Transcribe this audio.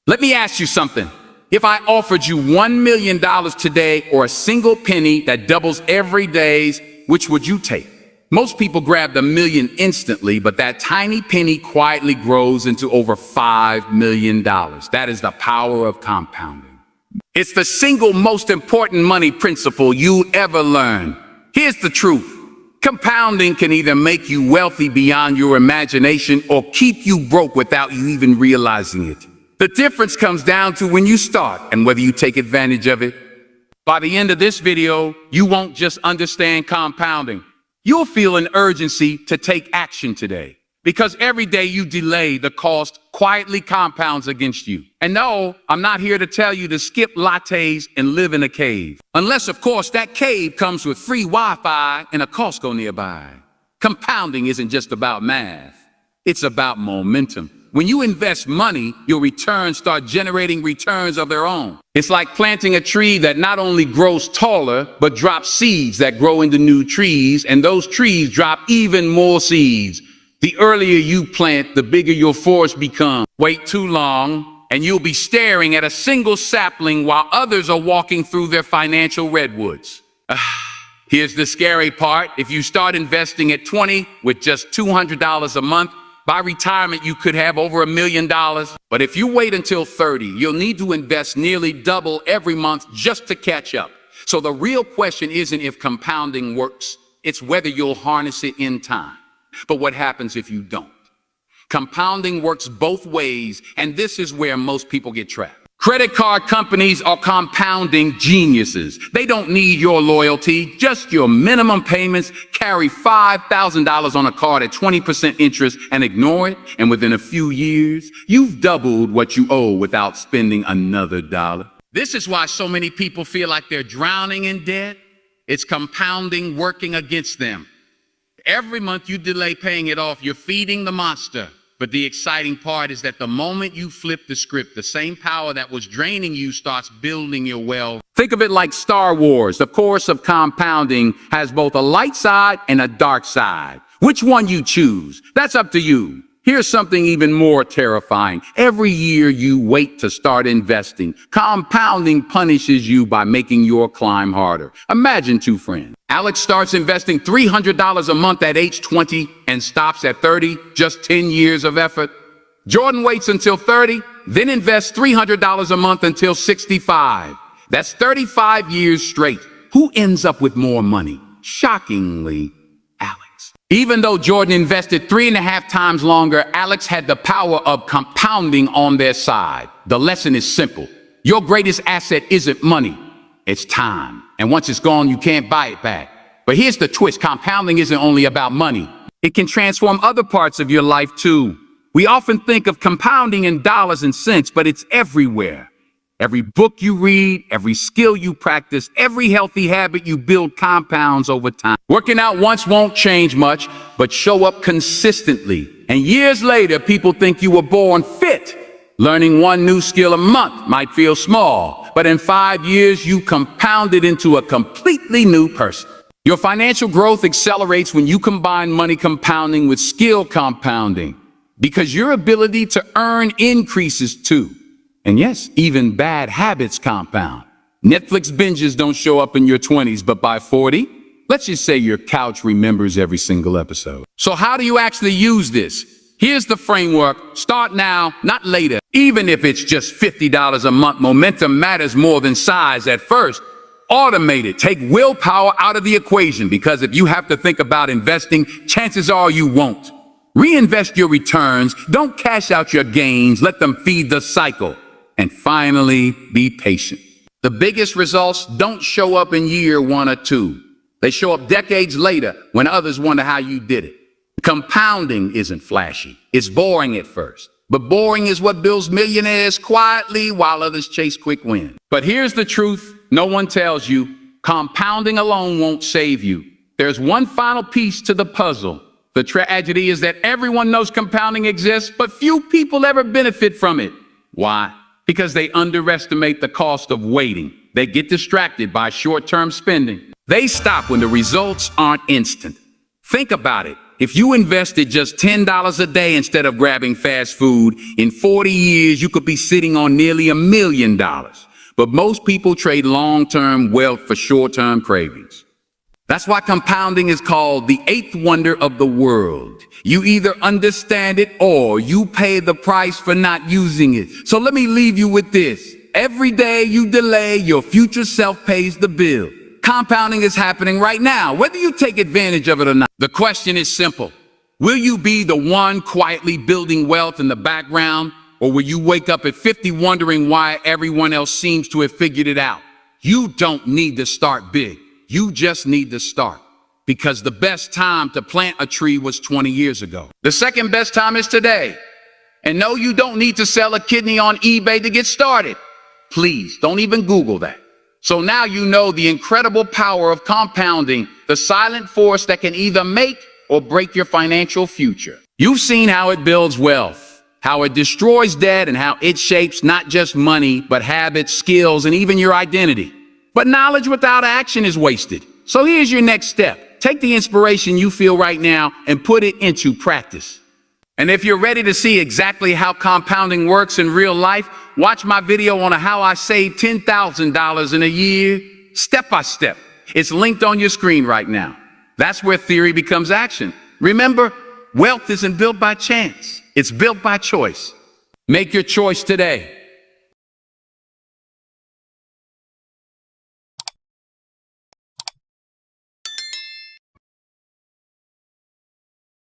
Let me ask you something. If I offered you $1 million today or a single penny that doubles every day, which would you take? Most people grab the million instantly, but that tiny penny quietly grows into over $5 million. That is the power of compounding. It's the single most important money principle you ever learn. Here's the truth. Compounding can either make you wealthy beyond your imagination or keep you broke without you even realizing it. The difference comes down to when you start and whether you take advantage of it. By the end of this video, you won't just understand compounding. You'll feel an urgency to take action today. Because every day you delay, the cost quietly compounds against you. And no, I'm not here to tell you to skip lattes and live in a cave. Unless, of course, that cave comes with free Wi-Fi and a Costco nearby. Compounding isn't just about math. It's about momentum. When you invest money, your returns start generating returns of their own. It's like planting a tree that not only grows taller, but drops seeds that grow into new trees, and those trees drop even more seeds. The earlier you plant, the bigger your forest becomes. Wait too long, and you'll be staring at a single sapling while others are walking through their financial redwoods. Here's the scary part. If you start investing at 20 with just $200 a month, by retirement, you could have over $1 million. But if you wait until 30, you'll need to invest nearly double every month just to catch up. So the real question isn't if compounding works, it's whether you'll harness it in time. But what happens if you don't? Compounding works both ways, and this is where most people get trapped. Credit card companies are compounding geniuses. They don't need your loyalty, just your minimum payments. Carry $5,000 on a card at 20% interest and ignore it, and within a few years, you've doubled what you owe without spending another dollar. This is why so many people feel like they're drowning in debt. It's compounding working against them. Every month you delay paying it off, you're feeding the monster. But the exciting part is that the moment you flip the script, the same power that was draining you starts building your wealth. Think of it like Star Wars. The course of compounding has both a light side and a dark side. Which one you choose, that's up to you. Here's something even more terrifying. Every year you wait to start investing, compounding punishes you by making your climb harder. Imagine two friends. Alex starts investing $300 a month at age 20 and stops at 30, just 10 years of effort. Jordan waits until 30, then invests $300 a month until 65. That's 35 years straight. Who ends up with more money? Shockingly, Alex. Even though Jordan invested 3.5 times longer, Alex had the power of compounding on their side. The lesson is simple. Your greatest asset isn't money, it's time. And once it's gone, you can't buy it back. But here's the twist. Compounding isn't only about money. It can transform other parts of your life too. We often think of compounding in dollars and cents, but it's everywhere. Every book you read, every skill you practice, every healthy habit you build compounds over time. Working out once won't change much, but show up consistently. And years later, people think you were born fit. Learning one new skill a month might feel small, but in 5 years, you compounded into a completely new person. Your financial growth accelerates when you combine money compounding with skill compounding, because your ability to earn increases too. And yes, even bad habits compound. Netflix binges don't show up in your 20s, but by 40, let's just say your couch remembers every single episode. So how do you actually use this? Here's the framework. Start now, not later. Even if it's just $50 a month, momentum matters more than size at first. Automate it. Take willpower out of the equation, because if you have to think about investing, chances are you won't. Reinvest your returns. Don't cash out your gains. Let them feed the cycle. And finally, be patient. The biggest results don't show up in year 1 or 2. They show up decades later when others wonder how you did it. Compounding isn't flashy. It's boring at first. But boring is what builds millionaires quietly while others chase quick wins. But here's the truth no one tells you. Compounding alone won't save you. There's one final piece to the puzzle. The tragedy is that everyone knows compounding exists, but few people ever benefit from it. Why? Because they underestimate the cost of waiting. They get distracted by short-term spending. They stop when the results aren't instant. Think about it. If you invested just $10 a day instead of grabbing fast food, in 40 years, you could be sitting on nearly $1 million. But most people trade long-term wealth for short-term cravings. That's why compounding is called the eighth wonder of the world. You either understand it or you pay the price for not using it. So let me leave you with this. Every day you delay, your future self pays the bill. Compounding is happening right now, whether you take advantage of it or not. The question is simple. Will you be the one quietly building wealth in the background, or will you wake up at 50 wondering why everyone else seems to have figured it out? You don't need to start big. You just need to start. Because the best time to plant a tree was 20 years ago. The second best time is today. And no, you don't need to sell a kidney on eBay to get started. Please, don't even Google that. So now you know the incredible power of compounding, the silent force that can either make or break your financial future. You've seen how it builds wealth, how it destroys debt, and how it shapes not just money, but habits, skills, and even your identity. But knowledge without action is wasted. So here's your next step. Take the inspiration you feel right now and put it into practice. And if you're ready to see exactly how compounding works in real life, watch my video on how I saved $10,000 in a year, step by step. It's linked on your screen right now. That's where theory becomes action. Remember, wealth isn't built by chance. It's built by choice. Make your choice today.